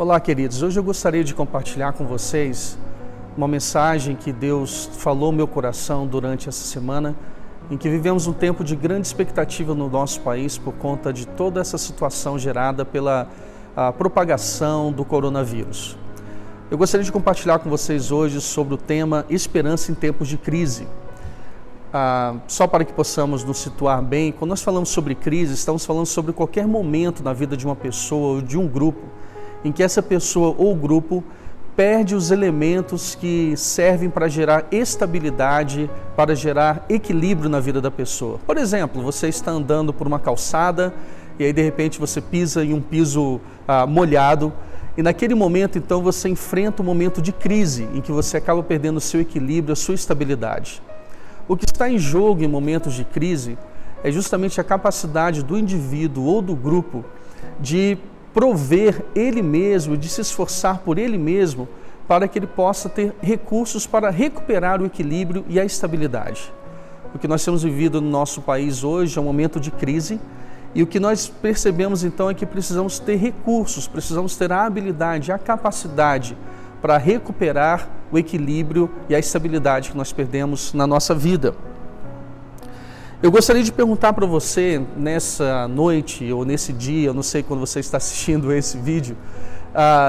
Olá, queridos. Hoje eu gostaria de compartilhar com vocês uma mensagem que Deus falou no meu coração durante essa semana, em que vivemos um tempo de grande expectativa no nosso país por conta de toda essa situação gerada pela propagação do coronavírus. Eu gostaria de compartilhar com vocês hoje sobre o tema Esperança em Tempos de Crise. Só para que possamos nos situar bem, quando nós falamos sobre crise, estamos falando sobre qualquer momento na vida de uma pessoa ou de um grupo, em que essa pessoa ou grupo perde os elementos que servem para gerar estabilidade, para gerar equilíbrio na vida da pessoa. Por exemplo, você está andando por uma calçada e aí de repente você pisa em um piso molhado e naquele momento então você enfrenta um momento de crise em que você acaba perdendo o seu equilíbrio, a sua estabilidade. O que está em jogo em momentos de crise é justamente a capacidade do indivíduo ou do grupo de prover ele mesmo, de se esforçar por ele mesmo, para que ele possa ter recursos para recuperar o equilíbrio e a estabilidade. O que nós temos vivido no nosso país hoje é um momento de crise, e o que nós percebemos então é que precisamos ter recursos, precisamos ter a habilidade, a capacidade para recuperar o equilíbrio e a estabilidade que nós perdemos na nossa vida. Eu gostaria de perguntar para você nessa noite ou nesse dia, eu não sei quando você está assistindo esse vídeo,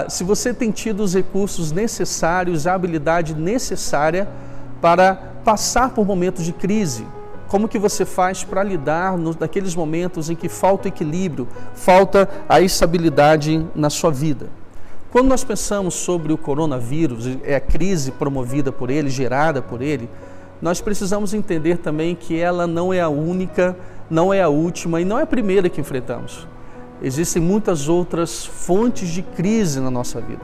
se você tem tido os recursos necessários, a habilidade necessária para passar por momentos de crise. Como que você faz para lidar naqueles momentos em que falta o equilíbrio, falta a estabilidade na sua vida? Quando nós pensamos sobre o coronavírus, a crise promovida por ele, gerada por ele, nós precisamos entender também que ela não é a única, não é a última e não é a primeira que enfrentamos. Existem muitas outras fontes de crise na nossa vida.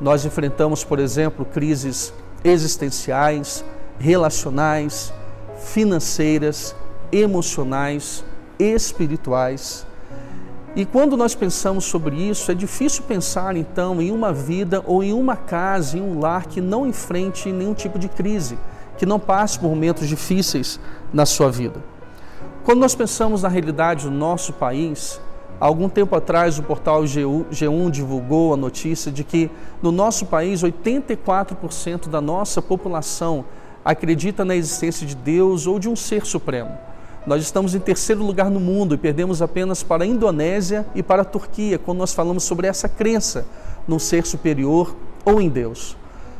Nós enfrentamos, por exemplo, crises existenciais, relacionais, financeiras, emocionais, espirituais. E quando nós pensamos sobre isso, é difícil pensar então em uma vida ou em uma casa, em um lar que não enfrente nenhum tipo de crise, que não passe por momentos difíceis na sua vida. Quando nós pensamos na realidade do nosso país, há algum tempo atrás o portal G1 divulgou a notícia de que no nosso país 84% da nossa população acredita na existência de Deus ou de um ser supremo. Nós estamos em terceiro lugar no mundo e perdemos apenas para a Indonésia e para a Turquia quando nós falamos sobre essa crença num ser superior ou em Deus.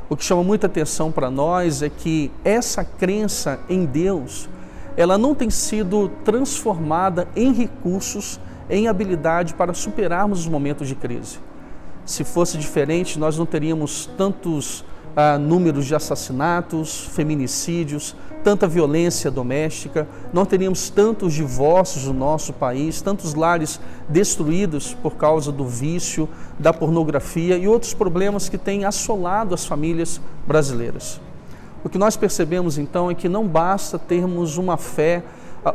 O que chama muita atenção para nós é que essa crença em Deus, ela não tem sido transformada em recursos, em habilidade para superarmos os momentos de crise. Se fosse diferente, nós não teríamos tantos números de assassinatos, feminicídios, tanta violência doméstica, não teríamos tantos divórcios no nosso país, tantos lares destruídos por causa do vício, da pornografia e outros problemas que têm assolado as famílias brasileiras. O que nós percebemos então é que não basta termos uma fé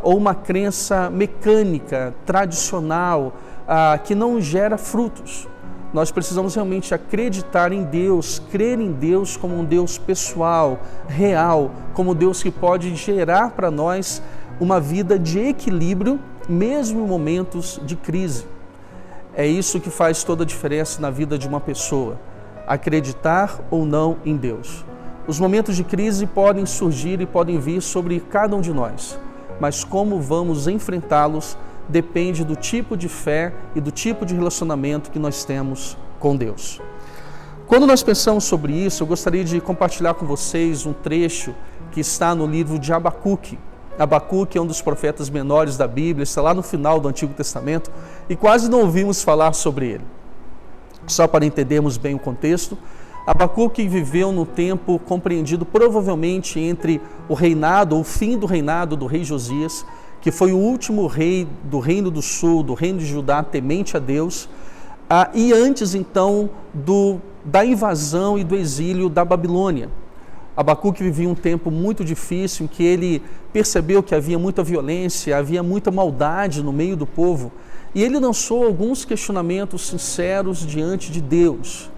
ou uma crença mecânica, tradicional, que não gera frutos. Nós precisamos realmente acreditar em Deus, crer em Deus como um Deus pessoal, real, como Deus que pode gerar para nós uma vida de equilíbrio, mesmo em momentos de crise. É isso que faz toda a diferença na vida de uma pessoa, acreditar ou não em Deus. Os momentos de crise podem surgir e podem vir sobre cada um de nós, mas como vamos enfrentá-los depende do tipo de fé e do tipo de relacionamento que nós temos com Deus. Quando nós pensamos sobre isso, eu gostaria de compartilhar com vocês um trecho que está no livro de Abacuque. Abacuque é um dos profetas menores da Bíblia, está lá no final do Antigo Testamento e quase não ouvimos falar sobre ele. Só para entendermos bem o contexto, Abacuque viveu no tempo compreendido provavelmente entre o reinado, ou o fim do reinado do rei Josias, que foi o último rei do Reino do Sul, do Reino de Judá, temente a Deus, e antes então da invasão e do exílio da Babilônia. Abacuque vivia um tempo muito difícil em que ele percebeu que havia muita violência, havia muita maldade no meio do povo, e ele lançou alguns questionamentos sinceros diante de Deus.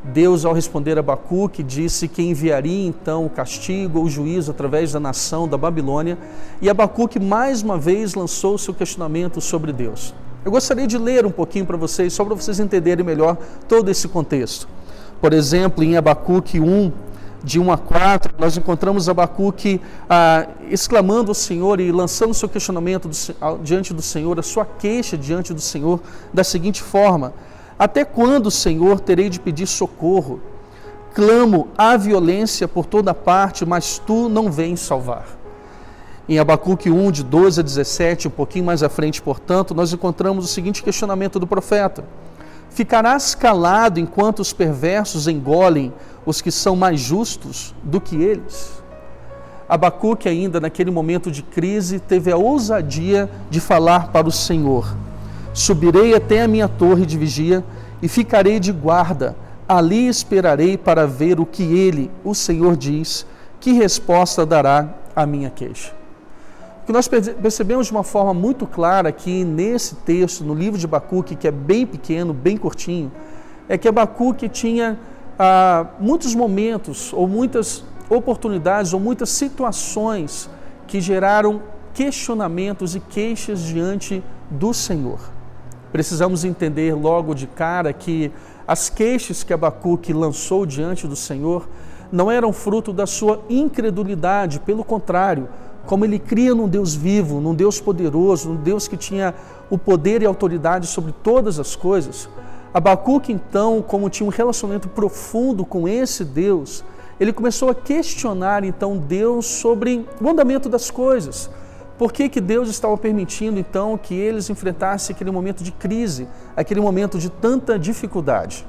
Deus, ao responder a Abacuque, disse que enviaria então o castigo ou o juízo através da nação da Babilônia, e Abacuque mais uma vez lançou seu questionamento sobre Deus. Eu gostaria de ler um pouquinho para vocês, só para vocês entenderem melhor todo esse contexto. Por exemplo, em Abacuque 1, de 1 a 4, nós encontramos Abacuque exclamando ao Senhor e lançando seu questionamento diante do Senhor, a sua queixa diante do Senhor, da seguinte forma: até quando, Senhor, terei de pedir socorro? Clamo à violência por toda parte, mas tu não vens salvar. Em Abacuque 1, de 12 a 17, um pouquinho mais à frente, portanto, nós encontramos o seguinte questionamento do profeta: ficarás calado enquanto os perversos engolem os que são mais justos do que eles? Abacuque, ainda naquele momento de crise, teve a ousadia de falar para o Senhor: subirei até a minha torre de vigia e ficarei de guarda, ali esperarei para ver o que ele, o Senhor, diz, que resposta dará à minha queixa. O que nós percebemos de uma forma muito clara aqui nesse texto, no livro de Abacuque, que é bem pequeno, bem curtinho, é que Abacuque tinha muitos momentos, ou muitas oportunidades, ou muitas situações que geraram questionamentos e queixas diante do Senhor. Precisamos entender logo de cara que as queixas que Abacuque lançou diante do Senhor não eram fruto da sua incredulidade, pelo contrário, como ele cria num Deus vivo, num Deus poderoso, num Deus que tinha o poder e a autoridade sobre todas as coisas, Abacuque, então, como tinha um relacionamento profundo com esse Deus, ele começou a questionar, então, Deus sobre o andamento das coisas. Por que Deus estava permitindo, então, que eles enfrentassem aquele momento de crise, aquele momento de tanta dificuldade?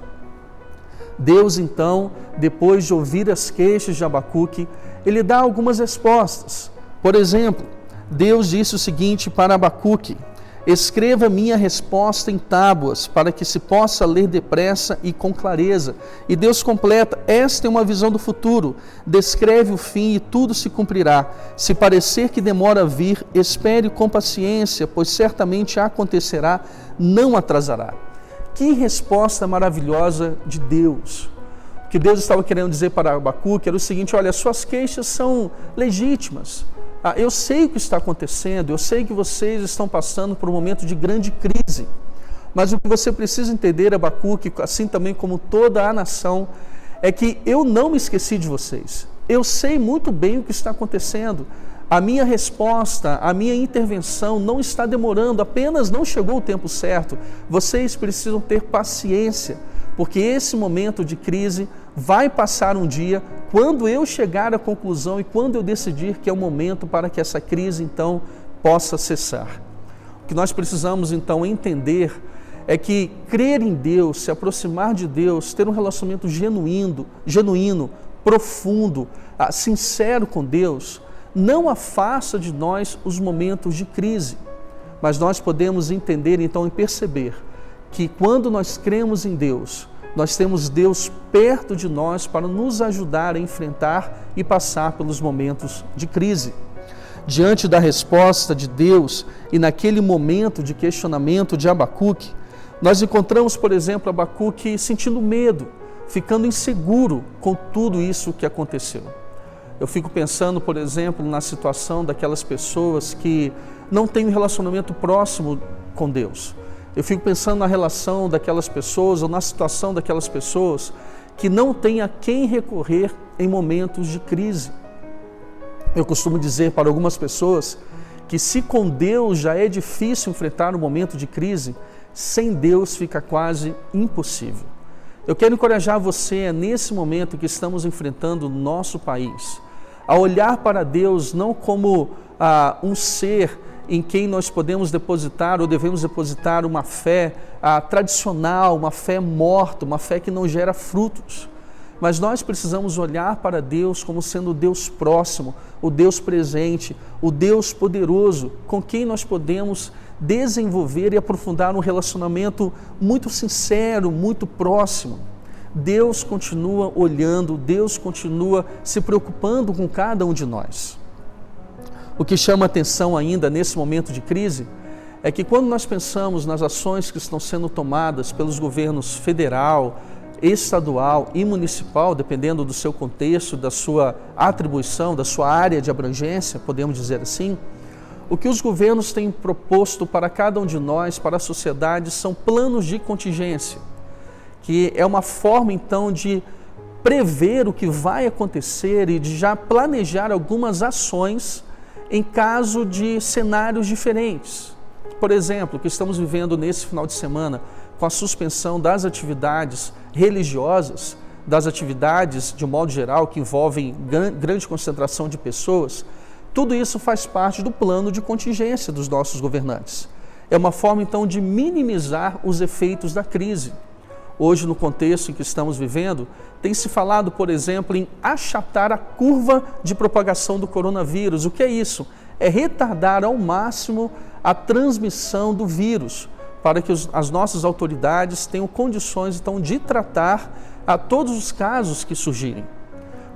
Deus, então, depois de ouvir as queixas de Abacuque, ele dá algumas respostas. Por exemplo, Deus disse o seguinte para Abacuque: escreva minha resposta em tábuas, para que se possa ler depressa e com clareza. E Deus completa: esta é uma visão do futuro, descreve o fim e tudo se cumprirá. Se parecer que demora a vir, espere com paciência, pois certamente acontecerá, não atrasará. Que resposta maravilhosa de Deus! O que Deus estava querendo dizer para Abacuque era o seguinte: olha, suas queixas são legítimas. Eu sei o que está acontecendo, eu sei que vocês estão passando por um momento de grande crise, mas o que você precisa entender, Abacuque, assim também como toda a nação, é que eu não me esqueci de vocês. Eu sei muito bem o que está acontecendo. A minha resposta, a minha intervenção não está demorando, apenas não chegou o tempo certo. Vocês precisam ter paciência, porque esse momento de crise vai passar um dia quando eu chegar à conclusão e quando eu decidir que é o momento para que essa crise, então, possa cessar. O que nós precisamos, então, entender é que crer em Deus, se aproximar de Deus, ter um relacionamento genuíno, profundo, sincero com Deus, não afasta de nós os momentos de crise, mas nós podemos entender, então, e perceber que quando nós cremos em Deus, nós temos Deus perto de nós para nos ajudar a enfrentar e passar pelos momentos de crise. Diante da resposta de Deus e naquele momento de questionamento de Abacuque, nós encontramos, por exemplo, Abacuque sentindo medo, ficando inseguro com tudo isso que aconteceu. Eu fico pensando, por exemplo, na situação daquelas pessoas que não têm um relacionamento próximo com Deus. Eu fico pensando na relação daquelas pessoas, ou na situação daquelas pessoas que não têm a quem recorrer em momentos de crise. Eu costumo dizer para algumas pessoas que se com Deus já é difícil enfrentar um momento de crise, sem Deus fica quase impossível. Eu quero encorajar você, nesse momento que estamos enfrentando no nosso país, a olhar para Deus não como um ser em quem nós podemos depositar ou devemos depositar uma fé tradicional, uma fé morta, uma fé que não gera frutos. Mas nós precisamos olhar para Deus como sendo o Deus próximo, o Deus presente, o Deus poderoso, com quem nós podemos desenvolver e aprofundar um relacionamento muito sincero, muito próximo. Deus continua olhando, Deus continua se preocupando com cada um de nós. O que chama atenção ainda nesse momento de crise é que quando nós pensamos nas ações que estão sendo tomadas pelos governos federal, estadual e municipal, dependendo do seu contexto, da sua atribuição, da sua área de abrangência, podemos dizer assim, o que os governos têm proposto para cada um de nós, para a sociedade, são planos de contingência, que é uma forma então de prever o que vai acontecer e de já planejar algumas ações em caso de cenários diferentes. Por exemplo, o que estamos vivendo nesse final de semana, com a suspensão das atividades religiosas, das atividades de um modo geral que envolvem grande concentração de pessoas, tudo isso faz parte do plano de contingência dos nossos governantes. É uma forma então de minimizar os efeitos da crise. Hoje, no contexto em que estamos vivendo, tem se falado, por exemplo, em achatar a curva de propagação do coronavírus. O que é isso? É retardar ao máximo a transmissão do vírus, para que as nossas autoridades tenham condições, então, de tratar a todos os casos que surgirem.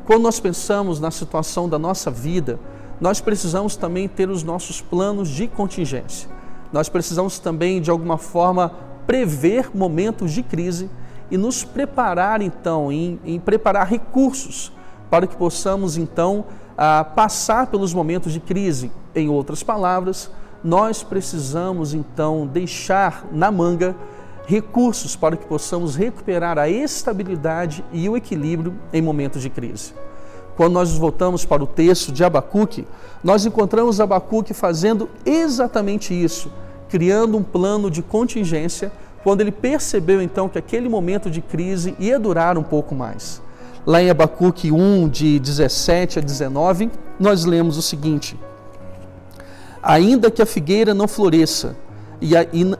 Quando nós pensamos na situação da nossa vida, nós precisamos também ter os nossos planos de contingência. Nós precisamos também, de alguma forma, prever momentos de crise e nos preparar, então, em preparar recursos para que possamos, então, passar pelos momentos de crise. Em outras palavras, nós precisamos, então, deixar na manga recursos para que possamos recuperar a estabilidade e o equilíbrio em momentos de crise. Quando nós voltamos para o texto de Abacuque, nós encontramos Abacuque fazendo exatamente isso, criando um plano de contingência, quando ele percebeu então que aquele momento de crise ia durar um pouco mais. Lá em Abacuque 1, de 17 a 19, nós lemos o seguinte: ainda que a figueira não floresça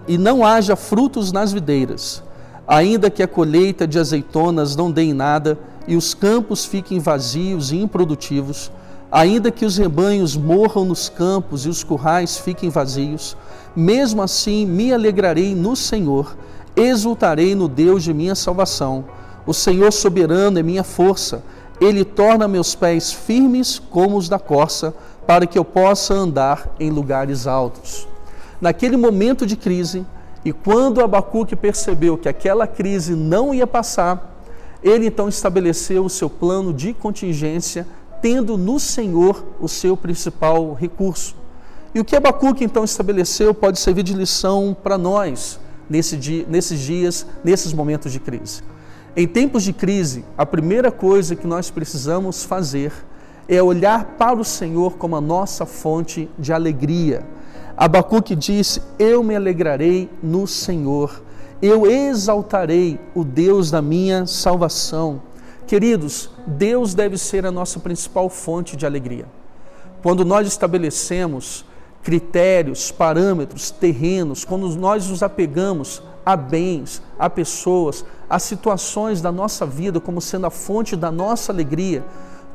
e não haja frutos nas videiras, ainda que a colheita de azeitonas não dê em nada e os campos fiquem vazios e improdutivos, ainda que os rebanhos morram nos campos e os currais fiquem vazios, mesmo assim me alegrarei no Senhor, exultarei no Deus de minha salvação. O Senhor soberano é minha força, Ele torna meus pés firmes como os da corça, para que eu possa andar em lugares altos. Naquele momento de crise, e quando Abacuque percebeu que aquela crise não ia passar, ele então estabeleceu o seu plano de contingência, tendo no Senhor o seu principal recurso. E o que Abacuque então estabeleceu pode servir de lição para nós nesses dias, nesses momentos de crise. Em tempos de crise, a primeira coisa que nós precisamos fazer é olhar para o Senhor como a nossa fonte de alegria. Abacuque disse: eu me alegrarei no Senhor, eu exaltarei o Deus da minha salvação. Queridos, Deus deve ser a nossa principal fonte de alegria. Quando nós estabelecemos critérios, parâmetros, terrenos, quando nós nos apegamos a bens, a pessoas, a situações da nossa vida como sendo a fonte da nossa alegria,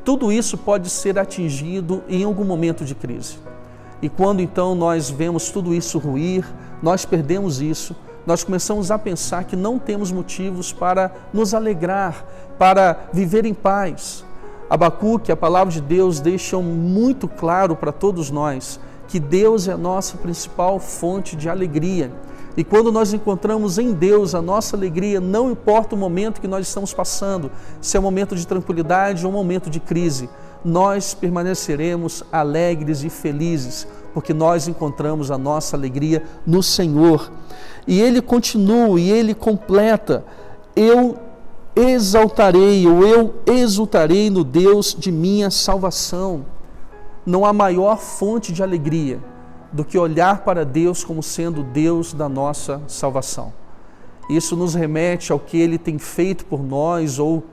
tudo isso pode ser atingido em algum momento de crise. E quando então nós vemos tudo isso ruir, nós perdemos isso, nós começamos a pensar que não temos motivos para nos alegrar, para viver em paz. Abacuque, a palavra de Deus, deixa muito claro para todos nós que Deus é a nossa principal fonte de alegria. E quando nós encontramos em Deus a nossa alegria, não importa o momento que nós estamos passando, se é um momento de tranquilidade ou um momento de crise, nós permaneceremos alegres e felizes, porque nós encontramos a nossa alegria no Senhor. E Ele continua e Ele completa: eu exaltarei, ou eu exultarei no Deus de minha salvação. Não há maior fonte de alegria do que olhar para Deus como sendo Deus da nossa salvação. Isso nos remete ao que Ele tem feito por nós, ou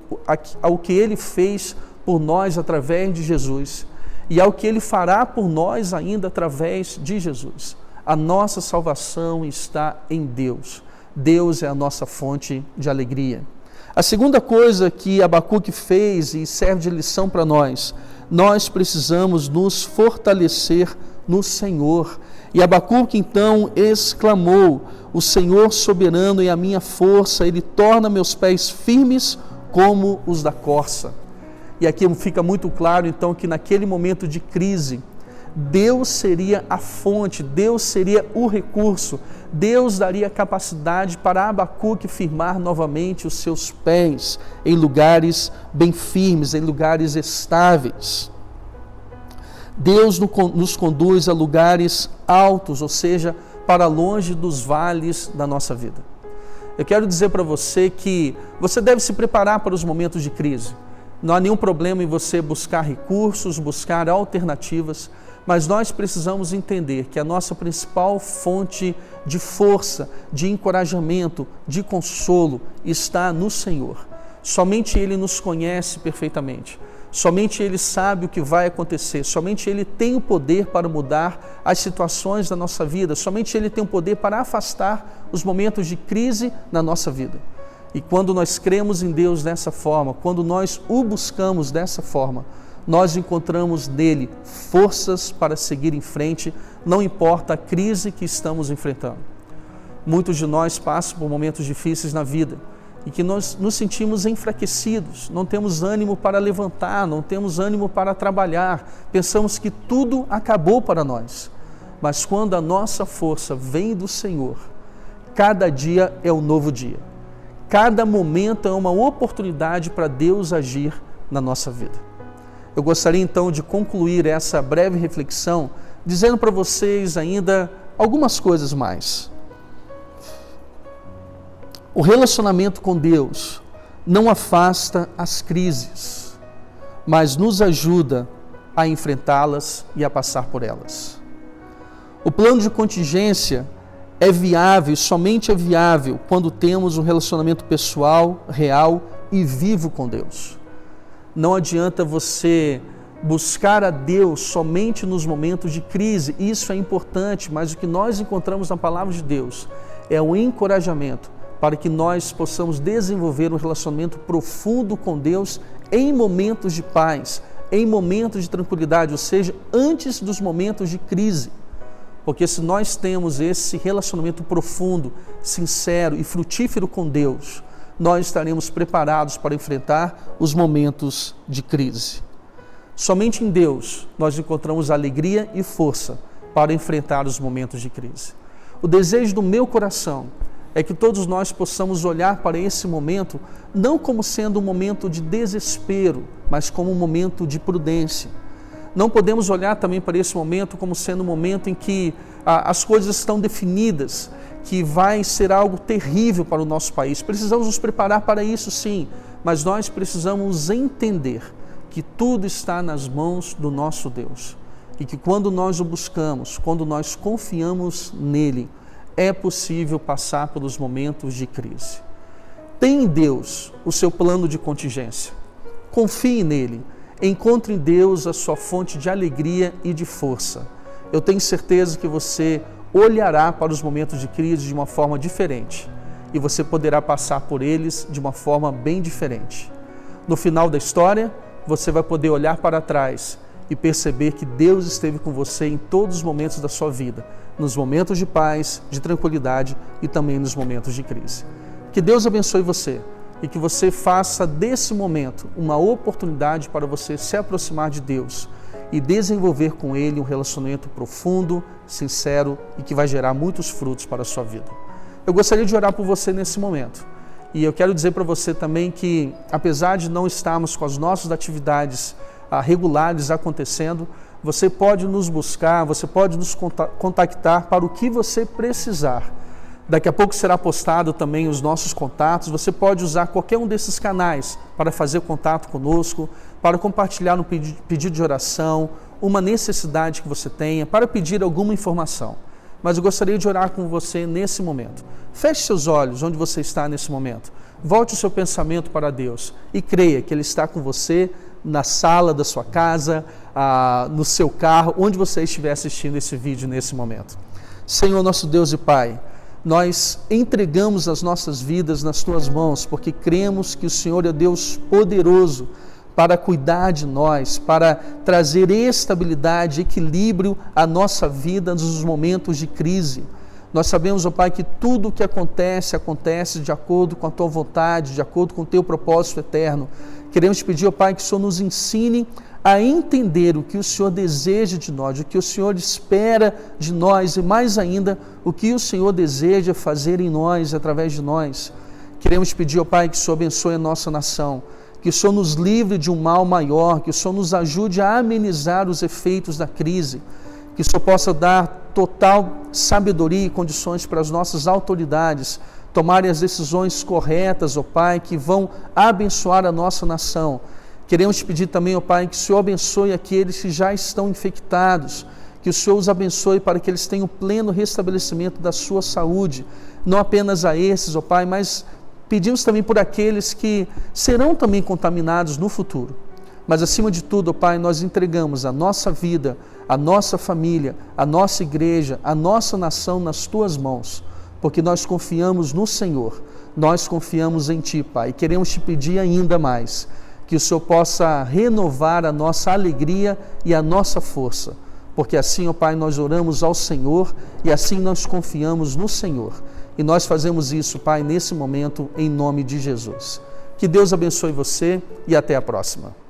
ao que Ele fez por nós através de Jesus, e ao que Ele fará por nós ainda através de Jesus. A nossa salvação está em Deus. Deus é a nossa fonte de alegria. A segunda coisa que Abacuque fez e serve de lição para nós precisamos nos fortalecer no Senhor. E Abacuque então exclamou: o Senhor soberano é a minha força, Ele torna meus pés firmes como os da corça. E aqui fica muito claro então que naquele momento de crise, Deus seria a fonte, Deus seria o recurso, Deus daria capacidade para Abacuque firmar novamente os seus pés em lugares bem firmes, em lugares estáveis. Deus nos conduz a lugares altos, ou seja, para longe dos vales da nossa vida. Eu quero dizer para você que você deve se preparar para os momentos de crise. Não há nenhum problema em você buscar recursos, buscar alternativas, mas nós precisamos entender que a nossa principal fonte de força, de encorajamento, de consolo está no Senhor. Somente Ele nos conhece perfeitamente. Somente Ele sabe o que vai acontecer, somente Ele tem o poder para mudar as situações da nossa vida, somente Ele tem o poder para afastar os momentos de crise na nossa vida. E quando nós cremos em Deus dessa forma, quando nós o buscamos dessa forma, nós encontramos nele forças para seguir em frente, não importa a crise que estamos enfrentando. Muitos de nós passam por momentos difíceis na vida, e que nós nos sentimos enfraquecidos, não temos ânimo para levantar, não temos ânimo para trabalhar, pensamos que tudo acabou para nós. Mas quando a nossa força vem do Senhor, cada dia é um novo dia. Cada momento é uma oportunidade para Deus agir na nossa vida. Eu gostaria então de concluir essa breve reflexão dizendo para vocês ainda algumas coisas mais. O relacionamento com Deus não afasta as crises, mas nos ajuda a enfrentá-las e a passar por elas. O plano de contingência é viável, somente é viável quando temos um relacionamento pessoal, real e vivo com Deus. Não adianta você buscar a Deus somente nos momentos de crise, isso é importante, mas o que nós encontramos na palavra de Deus é o encorajamento para que nós possamos desenvolver um relacionamento profundo com Deus em momentos de paz, em momentos de tranquilidade, ou seja, antes dos momentos de crise. Porque se nós temos esse relacionamento profundo, sincero e frutífero com Deus, nós estaremos preparados para enfrentar os momentos de crise. Somente em Deus nós encontramos alegria e força para enfrentar os momentos de crise. O desejo do meu coração é que todos nós possamos olhar para esse momento não como sendo um momento de desespero, mas como um momento de prudência. Não podemos olhar também para esse momento como sendo um momento em que as coisas estão definidas, que vai ser algo terrível para o nosso país. Precisamos nos preparar para isso, sim, mas nós precisamos entender que tudo está nas mãos do nosso Deus e que quando nós o buscamos, quando nós confiamos nele, é possível passar pelos momentos de crise. Tem em Deus o seu plano de contingência. Confie nele. Encontre em Deus a sua fonte de alegria e de força. Eu tenho certeza que você olhará para os momentos de crise de uma forma diferente e você poderá passar por eles de uma forma bem diferente. No final da história, você vai poder olhar para trás e perceber que Deus esteve com você em todos os momentos da sua vida, nos momentos de paz, de tranquilidade e também nos momentos de crise. Que Deus abençoe você e que você faça desse momento uma oportunidade para você se aproximar de Deus e desenvolver com Ele um relacionamento profundo, sincero e que vai gerar muitos frutos para a sua vida. Eu gostaria de orar por você nesse momento. E eu quero dizer para você também que, apesar de não estarmos com as nossas atividades regulares acontecendo, você pode nos buscar, você pode nos contactar para o que você precisar. Daqui a pouco será postado também os nossos contatos, você pode usar qualquer um desses canais para fazer contato conosco, para compartilhar um pedido de oração, uma necessidade que você tenha, para pedir alguma informação. Mas eu gostaria de orar com você nesse momento. Feche seus olhos onde você está nesse momento. Volte o seu pensamento para Deus e creia que Ele está com você na sala da sua casa, no seu carro, onde você estiver assistindo esse vídeo nesse momento. Senhor, nosso Deus e Pai, nós entregamos as nossas vidas nas Tuas mãos, porque cremos que o Senhor é Deus poderoso para cuidar de nós, para trazer estabilidade, equilíbrio à nossa vida nos momentos de crise. Nós sabemos, ó Pai, que tudo o que acontece de acordo com a Tua vontade, de acordo com o Teu propósito eterno. Queremos te pedir, ó Pai, que o Senhor nos ensine a entender o que o Senhor deseja de nós, o que o Senhor espera de nós e, mais ainda, o que o Senhor deseja fazer em nós, através de nós. Queremos te pedir, ó Pai, que o Senhor abençoe a nossa nação, que o Senhor nos livre de um mal maior, que o Senhor nos ajude a amenizar os efeitos da crise, que o Senhor possa dar total sabedoria e condições para as nossas autoridades tomarem as decisões corretas, ó Pai, que vão abençoar a nossa nação. Queremos te pedir também, ó Pai, que o Senhor abençoe aqueles que já estão infectados, que o Senhor os abençoe para que eles tenham pleno restabelecimento da sua saúde, não apenas a esses, ó Pai, mas pedimos também por aqueles que serão também contaminados no futuro. Mas acima de tudo, ó Pai, nós entregamos a nossa vida, a nossa família, a nossa igreja, a nossa nação nas Tuas mãos, porque nós confiamos no Senhor, nós confiamos em Ti, Pai, e queremos Te pedir ainda mais, que o Senhor possa renovar a nossa alegria e a nossa força, porque assim, ó Pai, nós oramos ao Senhor e assim nós confiamos no Senhor. E nós fazemos isso, Pai, nesse momento, em nome de Jesus. Que Deus abençoe você e até a próxima.